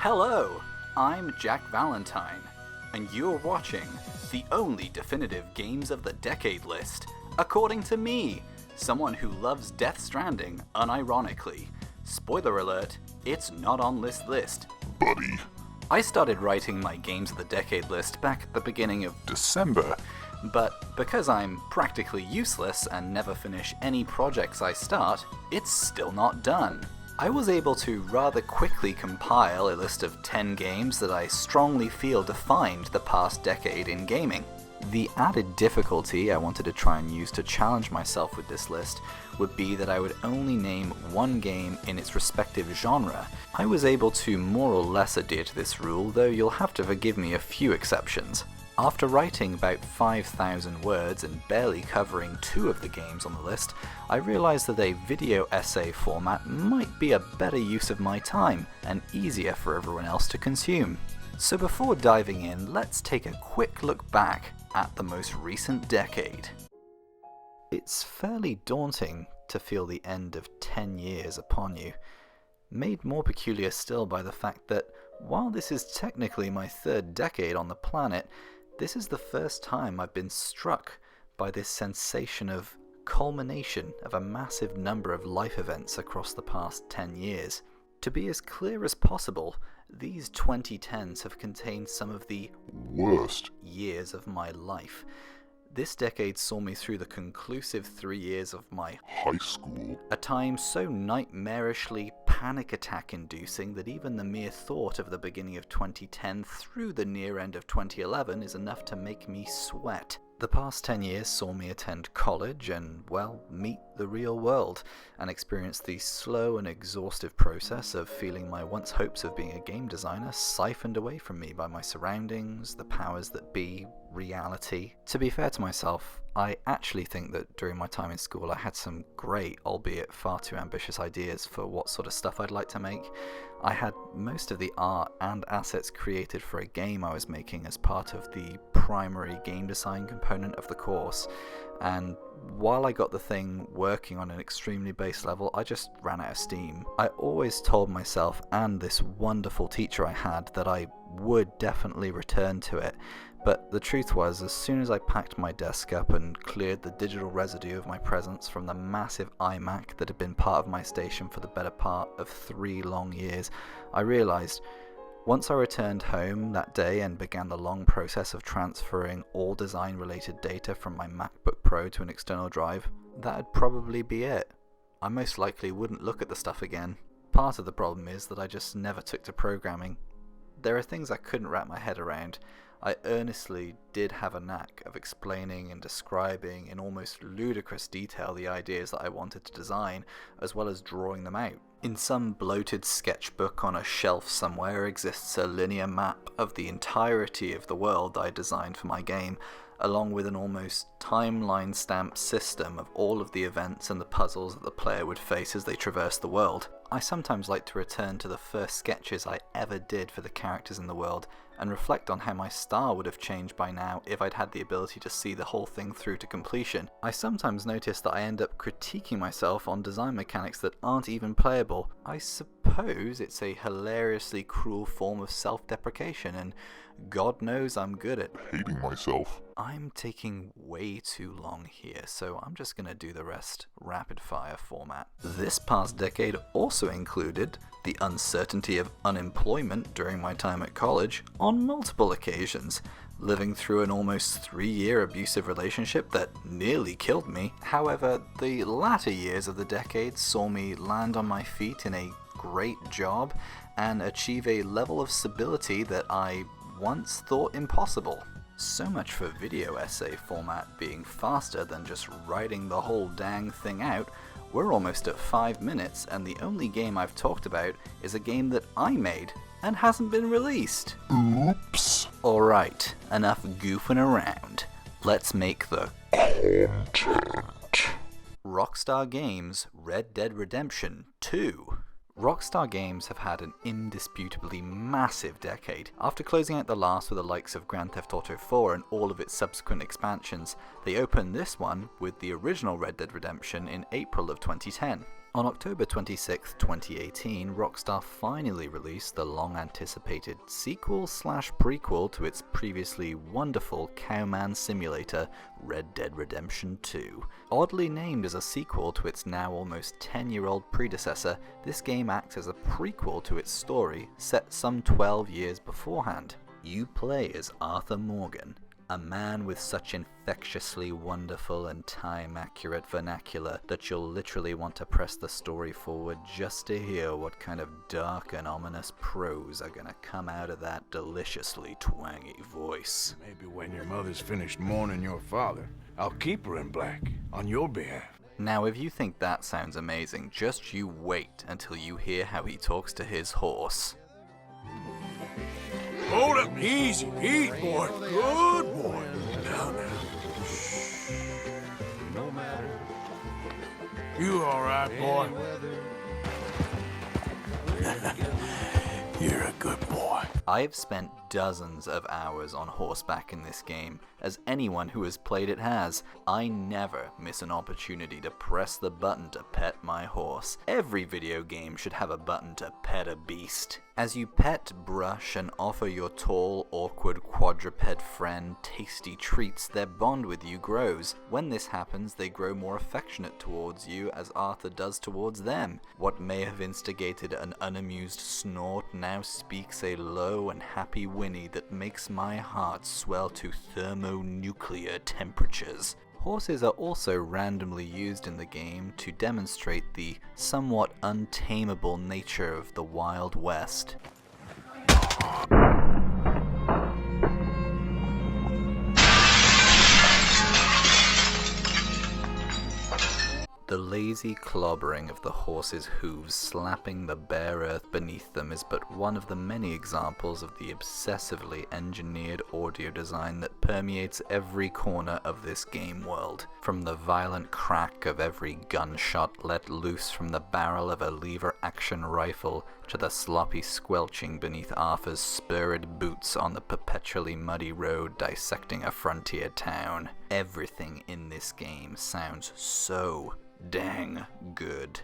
Hello, I'm Jack Valentine, and you're watching the only definitive Games of the Decade list, according to me, someone who loves Death Stranding unironically. Spoiler alert, it's not on this list, buddy. I started writing my Games of the Decade list back at the beginning of December. But because I'm practically useless and never finish any projects I start, it's still not done. I was able to rather quickly compile a list of 10 games that I strongly feel defined the past decade in gaming. The added difficulty I wanted to try and use to challenge myself with this list would be that I would only name one game in its respective genre. I was able to more or less adhere to this rule, though you'll have to forgive me a few exceptions. After writing about 5,000 words and barely covering 2 of the games on the list, I realised that a video essay format might be a better use of my time and easier for everyone else to consume. So before diving in, let's take a quick look back at the most recent decade. It's fairly daunting to feel the end of 10 years upon you, made more peculiar still by the fact that while this is technically my 3rd decade on the planet, this is the first time I've been struck by this sensation of culmination of a massive number of life events across the past 10 years. To be as clear as possible, these 2010s have contained some of the worst years of my life. This decade saw me through the conclusive 3 years of my high school, a time so nightmarishly panic attack inducing that even the mere thought of the beginning of 2010 through the near end of 2011 is enough to make me sweat. The past 10 years saw me attend college and, well, meet the real world, and experience the slow and exhaustive process of feeling my once hopes of being a game designer siphoned away from me by my surroundings, the powers that be, reality. To be fair to myself, I actually think that during my time in school I had some great, albeit far too ambitious ideas for what sort of stuff I'd like to make. I had most of the art and assets created for a game I was making as part of the primary game design component of the course, and while I got the thing working on an extremely base level, I just ran out of steam. I always told myself and this wonderful teacher I had that I would definitely return to it, but the truth was, as soon as I packed my desk up and cleared the digital residue of my presence from the massive iMac that had been part of my station for the better part of 3 long years, I realised, once I returned home that day and began the long process of transferring all design-related data from my MacBook Pro to an external drive, that'd probably be it. I most likely wouldn't look at the stuff again. Part of the problem is that I just never took to programming. There are things I couldn't wrap my head around. I earnestly did have a knack of explaining and describing in almost ludicrous detail the ideas that I wanted to design, as well as drawing them out. In some bloated sketchbook on a shelf somewhere exists a linear map of the entirety of the world I designed for my game, along with an almost timeline stamped system of all of the events and the puzzles that the player would face as they traverse the world. I sometimes like to return to the first sketches I ever did for the characters in the world, and reflect on how my style would have changed by now if I'd had the ability to see the whole thing through to completion. I sometimes notice that I end up critiquing myself on design mechanics that aren't even playable. I suppose it's a hilariously cruel form of self-deprecation, and God knows I'm good at hating myself. I'm taking way too long here, so I'm just gonna do the rest rapid fire format. This past decade also included the uncertainty of unemployment during my time at college on multiple occasions, living through an almost 3-year abusive relationship that nearly killed me. However, the latter years of the decade saw me land on my feet in a great job and achieve a level of stability that I once thought impossible. So much for video essay format being faster than just writing the whole dang thing out. We're almost at 5 minutes, and the only game I've talked about is a game that I made and hasn't been released. Oops. Alright, enough goofing around. Let's make the content. Rockstar Games Red Dead Redemption 2. Rockstar Games have had an indisputably massive decade. After closing out the last with the likes of Grand Theft Auto 4 and all of its subsequent expansions, they opened this one with the original Red Dead Redemption in April of 2010. On October 26, 2018, Rockstar finally released the long-anticipated sequel/prequel to its previously wonderful cowman simulator, Red Dead Redemption 2. Oddly named as a sequel to its now almost 10-year-old predecessor, this game acts as a prequel to its story, set some 12 years beforehand. You play as Arthur Morgan, a man with such infectiously wonderful and time-accurate vernacular that you'll literally want to press the story forward just to hear what kind of dark and ominous prose are gonna come out of that deliciously twangy voice. Maybe when your mother's finished mourning your father, I'll keep her in black, on your behalf. Now if you think that sounds amazing, just you wait until you hear how he talks to his horse. Hold up, easy, boy, good boy. Now. Shh. You all right, boy? You're a good boy. I've spent dozens of hours on horseback in this game, as anyone who has played it has. I never miss an opportunity to press the button to pet my horse. Every video game should have a button to pet a beast. As you pet, brush, and offer your tall, awkward quadruped friend tasty treats, their bond with you grows. When this happens, they grow more affectionate towards you as Arthur does towards them. What may have instigated an unamused snort now speaks a low and happy whinny that makes my heart swell to thermonuclear temperatures. Horses are also randomly used in the game to demonstrate the somewhat untamable nature of the Wild West. The lazy clobbering of the horse's hooves slapping the bare earth beneath them is but one of the many examples of the obsessively engineered audio design that permeates every corner of this game world. From the violent crack of every gunshot let loose from the barrel of a lever-action rifle to the sloppy squelching beneath Arthur's spurred boots on the perpetually muddy road dissecting a frontier town. Everything in this game sounds so dang good.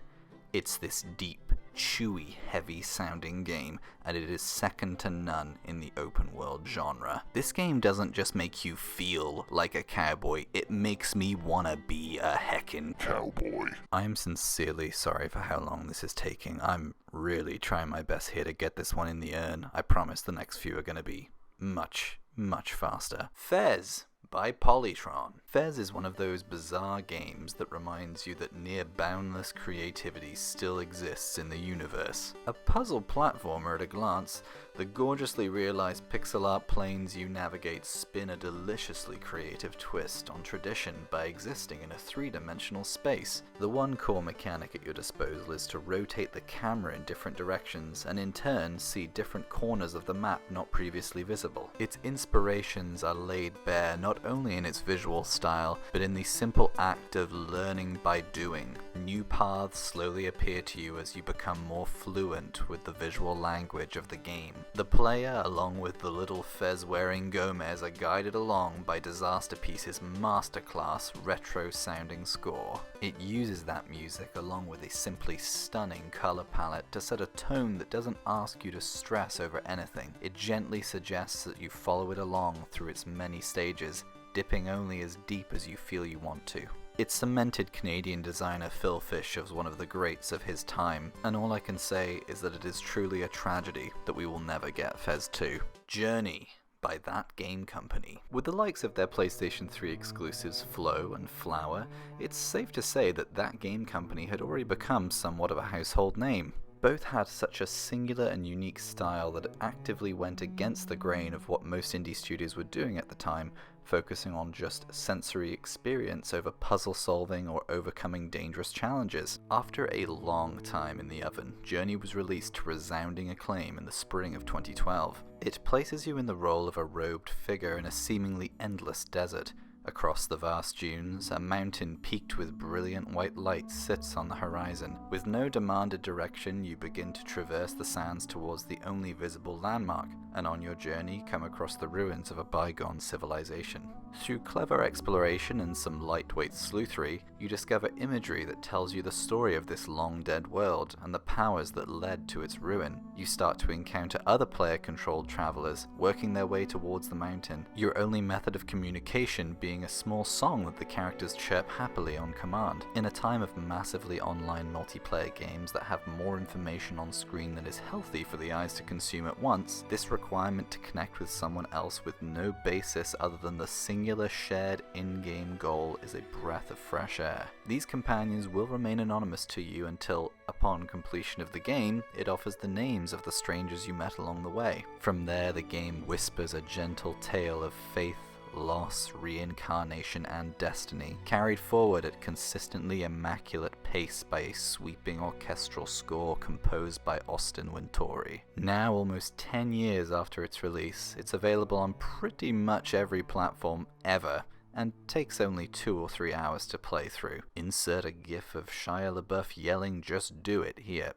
It's this deep, chewy, heavy-sounding game, and it is second to none in the open-world genre. This game doesn't just make you feel like a cowboy, it makes me wanna be a heckin' Cowboy. I'm sincerely sorry for how long this is taking. I'm really trying my best here to get this one in the urn. I promise the next few are gonna be much, much faster. Fez by Polytron. Fez is one of those bizarre games that reminds you that near boundless creativity still exists in the universe. A puzzle platformer at a glance, the gorgeously realized pixel art planes you navigate spin a deliciously creative twist on tradition by existing in a three-dimensional space. The one core mechanic at your disposal is to rotate the camera in different directions and in turn see different corners of the map not previously visible. Its inspirations are laid bare not only in its visual style, but in the simple act of learning by doing. New paths slowly appear to you as you become more fluent with the visual language of the game. The player, along with the little fez-wearing Gomez, are guided along by Disasterpeace's masterclass retro-sounding score. It uses that music along with a simply stunning color palette to set a tone that doesn't ask you to stress over anything. It gently suggests that you follow it along through its many stages, dipping only as deep as you feel you want to. It cemented Canadian designer Phil Fish as one of the greats of his time, and all I can say is that it is truly a tragedy that we will never get Fez 2. Journey by That Game Company. With the likes of their PlayStation 3 exclusives Flow and Flower, it's safe to say that That Game Company had already become somewhat of a household name. Both had such a singular and unique style that it actively went against the grain of what most indie studios were doing at the time, focusing on just sensory experience over puzzle solving or overcoming dangerous challenges. After a long time in the oven, Journey was released to resounding acclaim in the spring of 2012. It places you in the role of a robed figure in a seemingly endless desert. Across the vast dunes, a mountain peaked with brilliant white light sits on the horizon. With no demanded direction, you begin to traverse the sands towards the only visible landmark, and on your journey come across the ruins of a bygone civilization. Through clever exploration and some lightweight sleuthery, you discover imagery that tells you the story of this long-dead world and the powers that led to its ruin. You start to encounter other player-controlled travelers, working their way towards the mountain, your only method of communication being a small song that the characters chirp happily on command. In a time of massively online multiplayer games that have more information on screen than is healthy for the eyes to consume at once, this requirement to connect with someone else with no basis other than the singular shared in-game goal is a breath of fresh air. These companions will remain anonymous to you until, upon completion of the game, it offers the names of the strangers you met along the way. From there, the game whispers a gentle tale of faith, loss, reincarnation, and destiny, carried forward at consistently immaculate pace by a sweeping orchestral score composed by Wintory. Now, almost 10 years after its release, it's available on pretty much every platform ever, and takes only 2 or 3 hours to play through. Insert a gif of Shia LaBeouf yelling "just do it" here.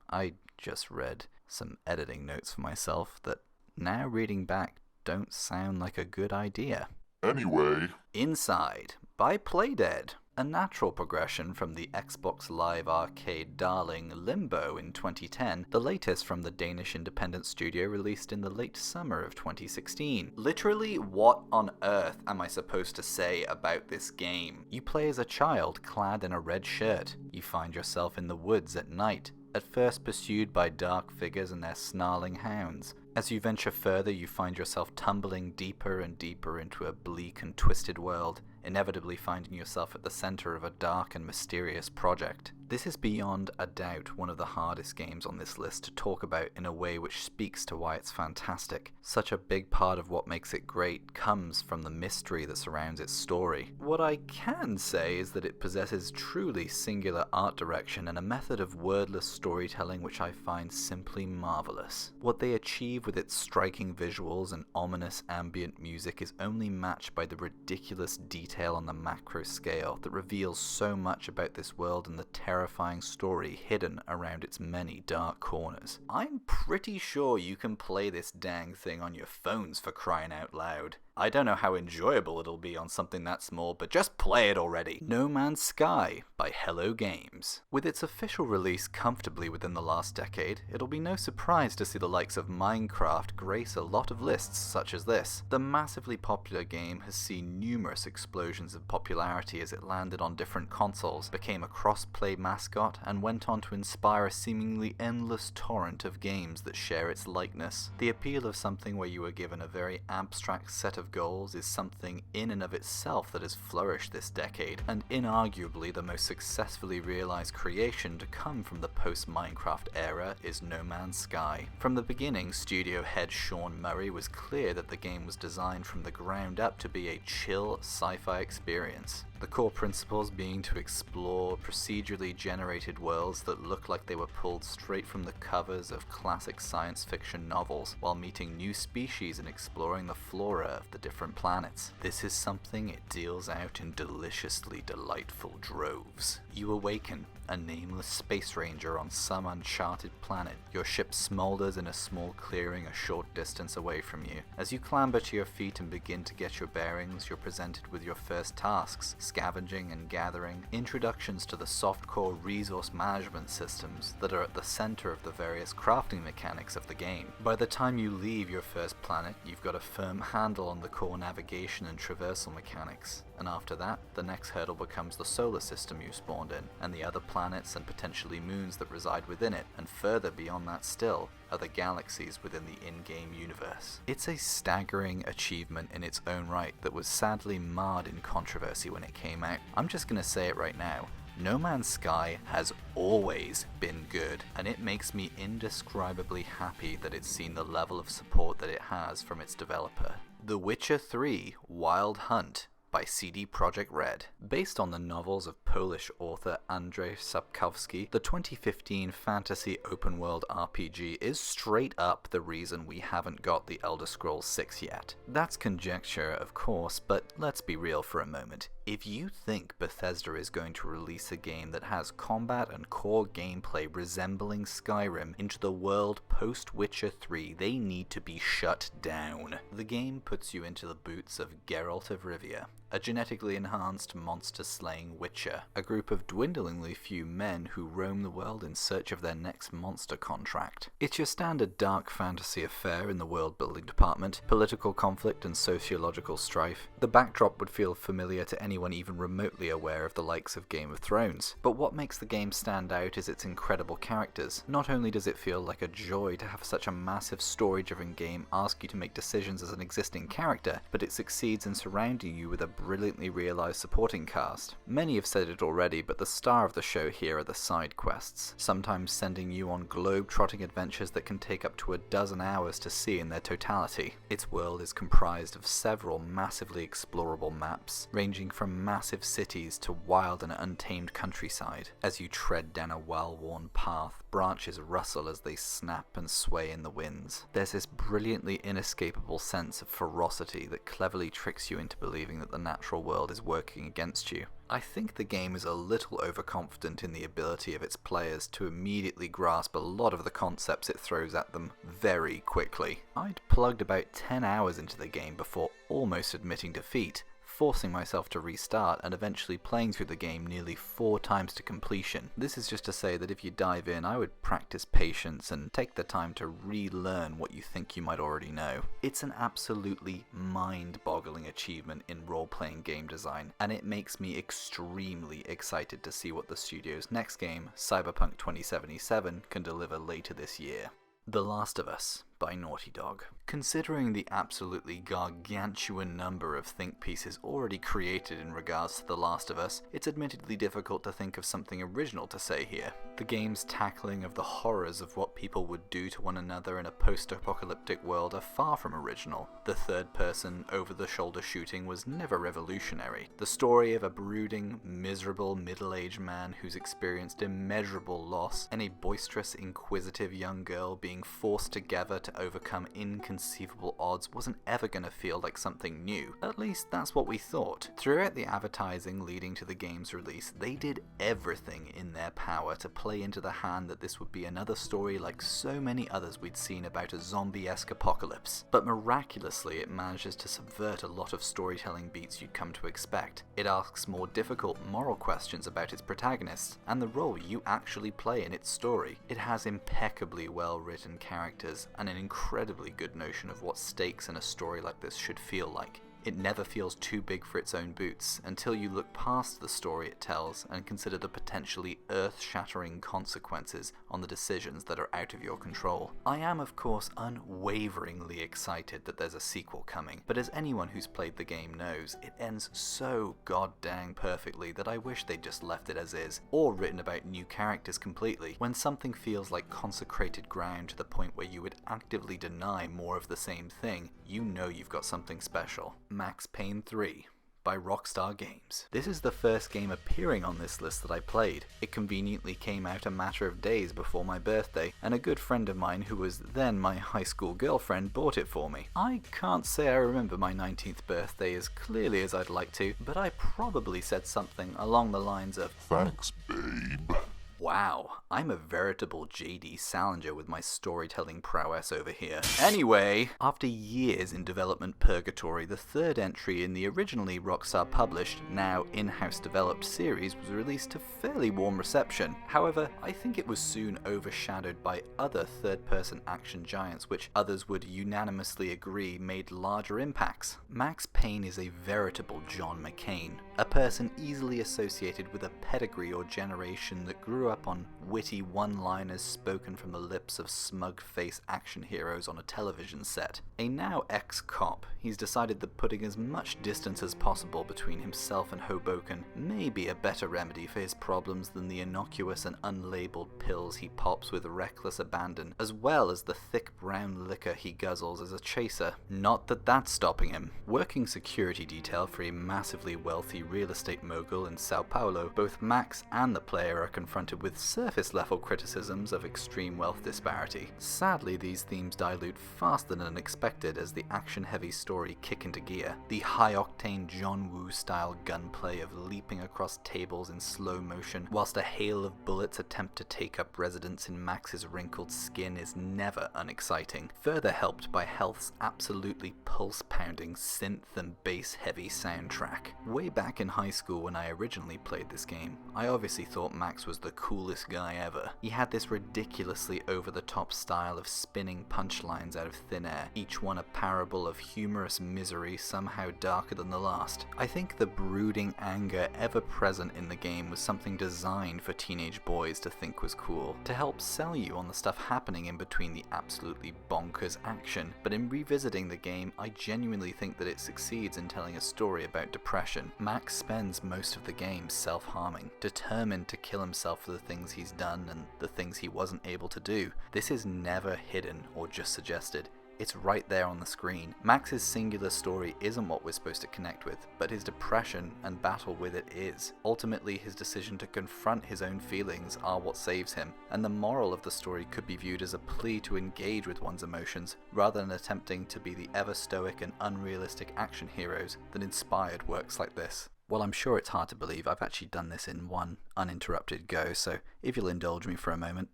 I just read some editing notes for myself that, now reading back, don't sound like a good idea. Anyway, Inside, by Playdead, a natural progression from the Xbox Live Arcade darling Limbo in 2010, the latest from the Danish independent studio released in the late summer of 2016. Literally, what on earth am I supposed to say about this game? You play as a child clad in a red shirt. You find yourself in the woods at night, at first pursued by dark figures and their snarling hounds. As you venture further, you find yourself tumbling deeper and deeper into a bleak and twisted world, inevitably finding yourself at the center of a dark and mysterious project. This is beyond a doubt one of the hardest games on this list to talk about in a way which speaks to why it's fantastic. Such a big part of what makes it great comes from the mystery that surrounds its story. What I can say is that it possesses truly singular art direction and a method of wordless storytelling which I find simply marvelous. What they achieve with its striking visuals and ominous ambient music is only matched by the ridiculous detail on the macro scale that reveals so much about this world and the terrifying story hidden around its many dark corners. I'm pretty sure you can play this dang thing on your phones, for crying out loud. I don't know how enjoyable it'll be on something that small, but just play it already. No Man's Sky by Hello Games. With its official release comfortably within the last decade, it'll be no surprise to see the likes of Minecraft grace a lot of lists such as this. The massively popular game has seen numerous explosions of popularity as it landed on different consoles, became a cross-play mascot, and went on to inspire a seemingly endless torrent of games that share its likeness. The appeal of something where you are given a very abstract set of goals is something in and of itself that has flourished this decade, and inarguably the most successfully realized creation to come from the post-Minecraft era is No Man's Sky. From the beginning, studio head Sean Murray was clear that the game was designed from the ground up to be a chill sci-fi experience. The core principles being to explore procedurally generated worlds that look like they were pulled straight from the covers of classic science fiction novels, while meeting new species and exploring the flora of the different planets. This is something it deals out in deliciously delightful droves. You awaken, a nameless space ranger on some uncharted planet. Your ship smolders in a small clearing a short distance away from you. As you clamber to your feet and begin to get your bearings, you're presented with your first tasks: scavenging and gathering, introductions to the softcore resource management systems that are at the center of the various crafting mechanics of the game. By the time you leave your first planet, you've got a firm handle on the core navigation and traversal mechanics. And after that, the next hurdle becomes the solar system you spawned in, and the other planets and potentially moons that reside within it, and further beyond that still, are the galaxies within the in-game universe. It's a staggering achievement in its own right that was sadly marred in controversy when it came out. I'm just gonna say it right now. No Man's Sky has always been good, and it makes me indescribably happy that it's seen the level of support that it has from its developer. The Witcher 3 Wild Hunt by CD Projekt Red. Based on the novels of Polish author Andrzej Sapkowski, the 2015 fantasy open-world RPG is straight up the reason we haven't got the Elder Scrolls 6 yet. That's conjecture, of course, but let's be real for a moment. If you think Bethesda is going to release a game that has combat and core gameplay resembling Skyrim into the world post-Witcher 3, they need to be shut down. The game puts you into the boots of Geralt of Rivia, a genetically enhanced monster-slaying witcher, a group of dwindlingly few men who roam the world in search of their next monster contract. It's your standard dark fantasy affair in the world-building department, political conflict and sociological strife. The backdrop would feel familiar to anyone even remotely aware of the likes of Game of Thrones. But what makes the game stand out is its incredible characters. Not only does it feel like a joy to have such a massive story-driven game ask you to make decisions as an existing character, but it succeeds in surrounding you with a brilliantly realised supporting cast. Many have said it already, but the star of the show here are the side quests, sometimes sending you on globe-trotting adventures that can take up to a dozen hours to see in their totality. Its world is comprised of several massively explorable maps, ranging from massive cities to wild and untamed countryside. As you tread down a well-worn path, branches rustle as they snap and sway in the winds. There's this brilliantly inescapable sense of ferocity that cleverly tricks you into believing that the natural world is working against you. I think the game is a little overconfident in the ability of its players to immediately grasp a lot of the concepts it throws at them very quickly. I'd plugged about 10 hours into the game before almost admitting defeat, forcing myself to restart and eventually playing through the game nearly 4 times to completion. This is just to say that if you dive in, I would practice patience and take the time to relearn what you think you might already know. It's an absolutely mind-boggling achievement in role-playing game design, and it makes me extremely excited to see what the studio's next game, Cyberpunk 2077, can deliver later this year. The Last of Us by Naughty Dog. Considering the absolutely gargantuan number of think pieces already created in regards to The Last of Us, it's admittedly difficult to think of something original to say here. The game's tackling of the horrors of what people would do to one another in a post-apocalyptic world are far from original. The third-person, over-the-shoulder shooting was never revolutionary. The story of a brooding, miserable middle-aged man who's experienced immeasurable loss and a boisterous, inquisitive young girl being forced together to overcome inconceivable odds wasn't ever going to feel like something new. At least that's what we thought. Throughout the advertising leading to the game's release, they did everything in their power to play into the hand that this would be another story like so many others we'd seen about a zombie-esque apocalypse. But miraculously, it manages to subvert a lot of storytelling beats you'd come to expect. It asks more difficult moral questions about its protagonists and the role you actually play in its story. It has impeccably well-written characters and an incredibly good notion of what stakes in a story like this should feel like. It never feels too big for its own boots until you look past the story it tells and consider the potentially earth-shattering consequences on the decisions that are out of your control. I am, of course, unwaveringly excited that there's a sequel coming, but as anyone who's played the game knows, it ends so goddamn perfectly that I wish they'd just left it as is, or written about new characters completely. When something feels like consecrated ground to the point where you would actively deny more of the same thing, you know you've got something special. Max Payne 3 by Rockstar Games. This is the first game appearing on this list that I played. It conveniently came out a matter of days before my birthday, and a good friend of mine who was then my high school girlfriend bought it for me. I can't say I remember my 19th birthday as clearly as I'd like to, but I probably said something along the lines of, Thanks, babe. wow, I'm a veritable J.D. Salinger with my storytelling prowess over here. Anyway, after years in development purgatory, the third entry in the originally Rockstar published, now in-house developed series was released to fairly warm reception. However, I think it was soon overshadowed by other third-person action giants which others would unanimously agree made larger impacts. Max Payne is a veritable John McCain, a person easily associated with a pedigree or generation that grew up on witty one-liners spoken from the lips of smug-faced action heroes on a television set. A now ex-cop, he's decided that putting as much distance as possible between himself and Hoboken may be a better remedy for his problems than the innocuous and unlabeled pills he pops with reckless abandon, as well as the thick brown liquor he guzzles as a chaser. Not that that's stopping him. Working security detail for a massively wealthy real estate mogul in Sao Paulo, both Max and the player are confronted with with surface-level criticisms of extreme wealth disparity. Sadly, these themes dilute faster than expected as the action-heavy story kick into gear. The high-octane John Woo-style gunplay of leaping across tables in slow motion, whilst a hail of bullets attempt to take up residence in Max's wrinkled skin, is never unexciting, further helped by Health's absolutely pulse-pounding synth and bass-heavy soundtrack. Way back in high school when I originally played this game, I obviously thought Max was the coolest guy ever. He had this ridiculously over-the-top style of spinning punchlines out of thin air, each one a parable of humorous misery somehow darker than the last. I think the brooding anger ever present in the game was something designed for teenage boys to think was cool, to help sell you on the stuff happening in between the absolutely bonkers action. But in revisiting the game, I genuinely think that it succeeds in telling a story about depression. Max spends most of the game self-harming, determined to kill himself for the things he's done and the things he wasn't able to do. This is never hidden or just suggested. It's right there on the screen. Max's singular story isn't what we're supposed to connect with, but his depression and battle with it is. Ultimately, his decision to confront his own feelings are what saves him, and the moral of the story could be viewed as a plea to engage with one's emotions, rather than attempting to be the ever-stoic and unrealistic action heroes that inspired works like this. Well, I'm sure it's hard to believe I've actually done this in one uninterrupted go, so if you'll indulge me for a moment.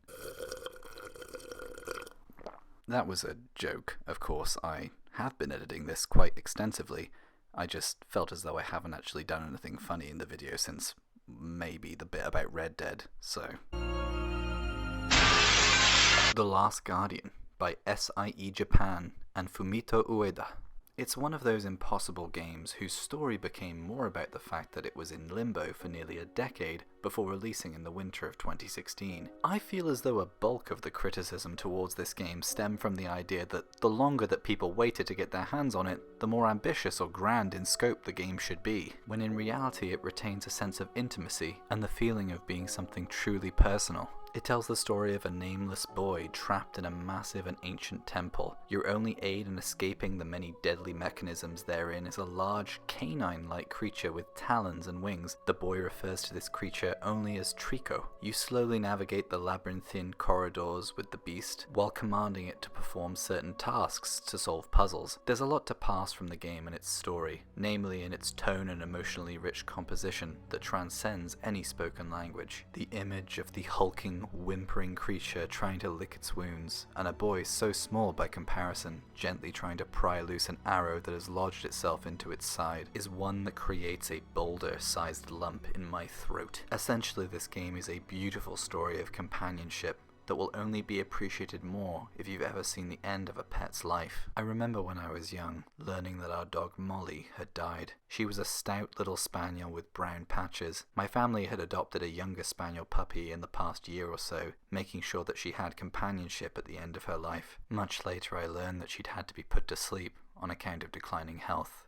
That was a joke, of course. I have been editing this quite extensively. I just felt as though I haven't actually done anything funny in the video since maybe the bit about Red Dead, so... The Last Guardian by SIE Japan and Fumito Ueda. It's one of those impossible games whose story became more about the fact that it was in limbo for nearly a decade before releasing in the winter of 2016. I feel as though a bulk of the criticism towards this game stemmed from the idea that the longer that people waited to get their hands on it, the more ambitious or grand in scope the game should be, when in reality it retains a sense of intimacy and the feeling of being something truly personal. It tells the story of a nameless boy trapped in a massive and ancient temple. Your only aid in escaping the many deadly mechanisms therein is a large, canine-like creature with talons and wings. The boy refers to this creature only as Trico. You slowly navigate the labyrinthine corridors with the beast, while commanding it to perform certain tasks to solve puzzles. There's a lot to pass from the game and its story, namely in its tone and emotionally rich composition that transcends any spoken language. The image of the hulking, whimpering creature trying to lick its wounds, and a boy so small by comparison, gently trying to pry loose an arrow that has lodged itself into its side, is one that creates a boulder-sized lump in my throat. Essentially, this game is a beautiful story of companionship that will only be appreciated more if you've ever seen the end of a pet's life. I remember when I was young, learning that our dog Molly had died. She was a stout little spaniel with brown patches. My family had adopted a younger spaniel puppy in the past year or so, making sure that she had companionship at the end of her life. Much later I learned that she'd had to be put to sleep on account of declining health.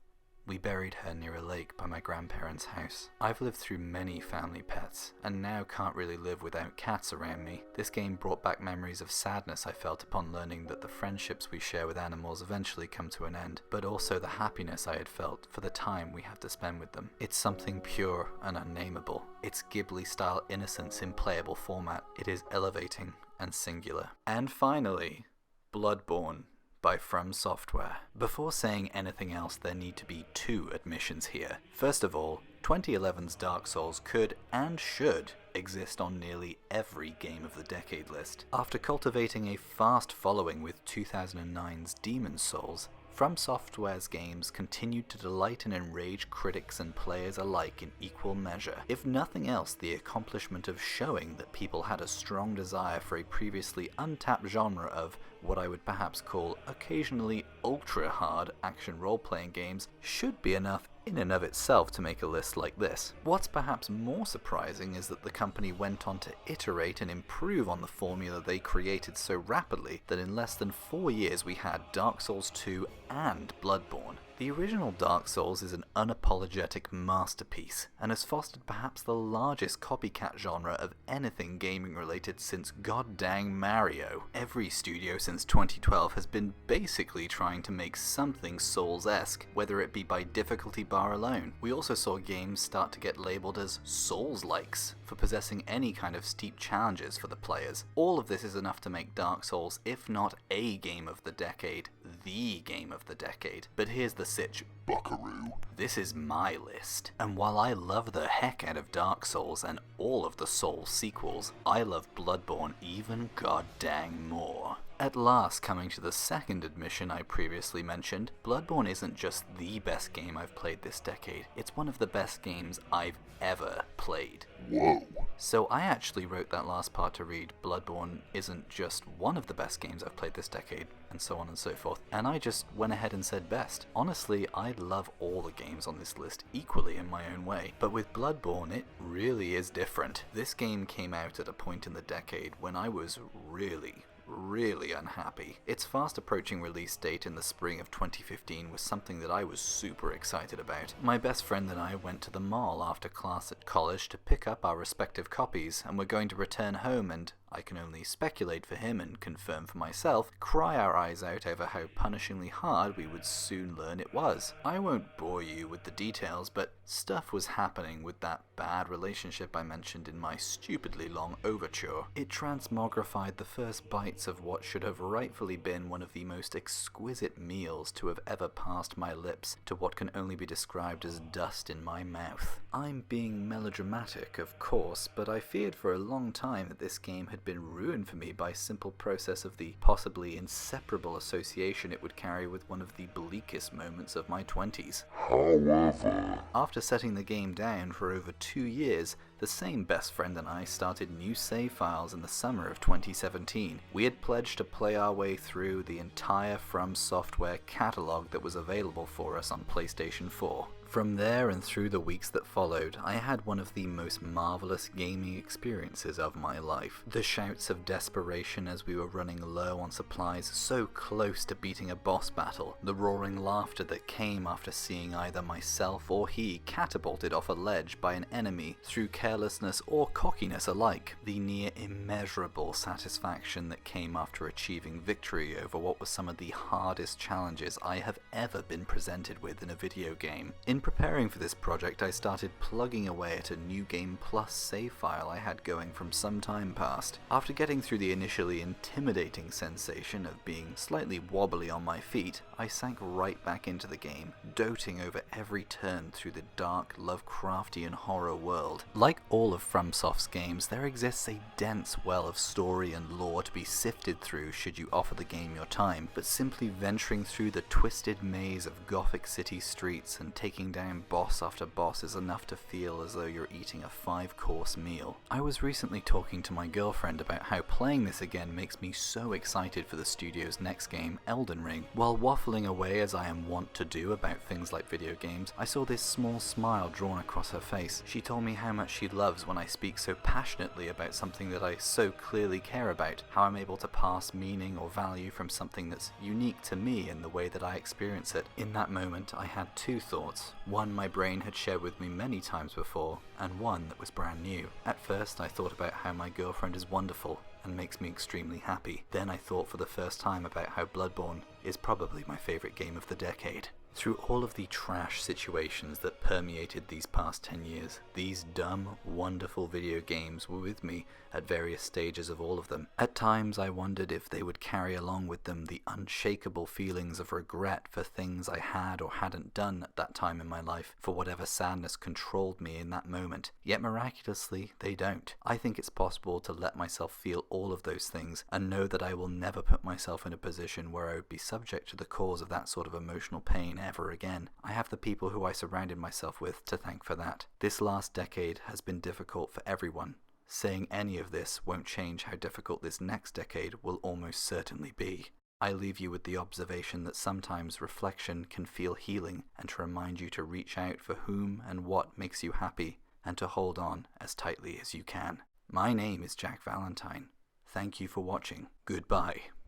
We buried her near a lake by my grandparents' house. I've lived through many family pets, and now can't really live without cats around me. This game brought back memories of sadness I felt upon learning that the friendships we share with animals eventually come to an end, but also the happiness I had felt for the time we have to spend with them. It's something pure and unnameable. It's Ghibli-style innocence in playable format. It is elevating and singular. And finally, Bloodborne by From Software. Before saying anything else, there need to be two admissions here. First of all, 2011's Dark Souls could and should exist on nearly every Game of the Decade list. After cultivating a fast following with 2009's Demon's Souls, From Software's games continued to delight and enrage critics and players alike in equal measure. If nothing else, the accomplishment of showing that people had a strong desire for a previously untapped genre of what I would perhaps call occasionally ultra-hard action role-playing games should be enough in and of itself to make a list like this. What's perhaps more surprising is that the company went on to iterate and improve on the formula they created so rapidly that in less than 4 years we had Dark Souls 2 and Bloodborne. The original Dark Souls is an unapologetic masterpiece, and has fostered perhaps the largest copycat genre of anything gaming related since goddamn Mario. Every studio since 2012 has been basically trying to make something Souls-esque, whether it be by difficulty bar alone. We also saw games start to get labelled as Souls-likes, for possessing any kind of steep challenges for the players. All of this is enough to make Dark Souls, if not a game of the decade, the game of the decade. But here's the sitch. Buckaroo. This is my list, and while I love the heck out of Dark Souls and all of the Souls sequels, I love Bloodborne even goddamn more. At last coming to the second admission I previously mentioned, Bloodborne isn't just the best game I've played this decade, it's one of the best games I've ever played. Whoa. So I actually wrote that last part to read Bloodborne isn't just one of the best games I've played this decade, and so on and so forth, and I just went ahead and said best. Honestly, I love all the games on this list equally in my own way, but with Bloodborne it really is different. This game came out at a point in the decade when I was really unhappy. Its fast approaching release date in the spring of 2015 was something that I was super excited about. My best friend and I went to the mall after class at college to pick up our respective copies, and were going to return home and, I can only speculate for him and confirm for myself, cry our eyes out over how punishingly hard we would soon learn it was. I won't bore you with the details, but stuff was happening with that bad relationship I mentioned in my stupidly long overture. It transmogrified the first bites of what should have rightfully been one of the most exquisite meals to have ever passed my lips to what can only be described as dust in my mouth. I'm being melodramatic, of course, but I feared for a long time that this game had been ruined for me by simple process of the possibly inseparable association it would carry with one of the bleakest moments of my 20s. However, After setting the game down for over 2 years, the same best friend and I started new save files in the summer of 2017. We had pledged to play our way through the entire From Software catalog that was available for us on PlayStation 4. From there and through the weeks that followed, I had one of the most marvelous gaming experiences of my life. The shouts of desperation as we were running low on supplies, so close to beating a boss battle, the roaring laughter that came after seeing either myself or he catapulted off a ledge by an enemy through carelessness or cockiness alike, the near immeasurable satisfaction that came after achieving victory over what was some of the hardest challenges I have ever been presented with in a video game. In preparing for this project, I started plugging away at a New Game Plus save file I had going from some time past. After getting through the initially intimidating sensation of being slightly wobbly on my feet, I sank right back into the game, doting over every turn through the dark, Lovecraftian horror world. Like all of FromSoft's games, there exists a dense well of story and lore to be sifted through should you offer the game your time, but simply venturing through the twisted maze of Gothic City streets and taking down boss after boss is enough to feel as though you're eating a 5-course meal. I was recently talking to my girlfriend about how playing this again makes me so excited for the studio's next game, Elden Ring. While waffling away as I am wont to do about things like video games, I saw this small smile drawn across her face. She told me how much she loves when I speak so passionately about something that I so clearly care about, how I'm able to pass meaning or value from something that's unique to me in the way that I experience it. In that moment, I had 2 thoughts. One my brain had shared with me many times before, and one that was brand new. At first I thought about how my girlfriend is wonderful and makes me extremely happy. Then I thought for the first time about how Bloodborne is probably my favourite game of the decade. Through all of the trash situations that permeated these past 10 years, these dumb, wonderful video games were with me at various stages of all of them. At times I wondered if they would carry along with them the unshakable feelings of regret for things I had or hadn't done at that time in my life, for whatever sadness controlled me in that moment. Yet miraculously, they don't. I think it's possible to let myself feel all of those things and know that I will never put myself in a position where I would be subject to the cause of that sort of emotional pain ever again. I have the people who I surrounded myself with to thank for that. This last decade has been difficult for everyone. Saying any of this won't change how difficult this next decade will almost certainly be. I leave you with the observation that sometimes reflection can feel healing, and to remind you to reach out for whom and what makes you happy, and to hold on as tightly as you can. My name is Jack Valentine. Thank you for watching. Goodbye.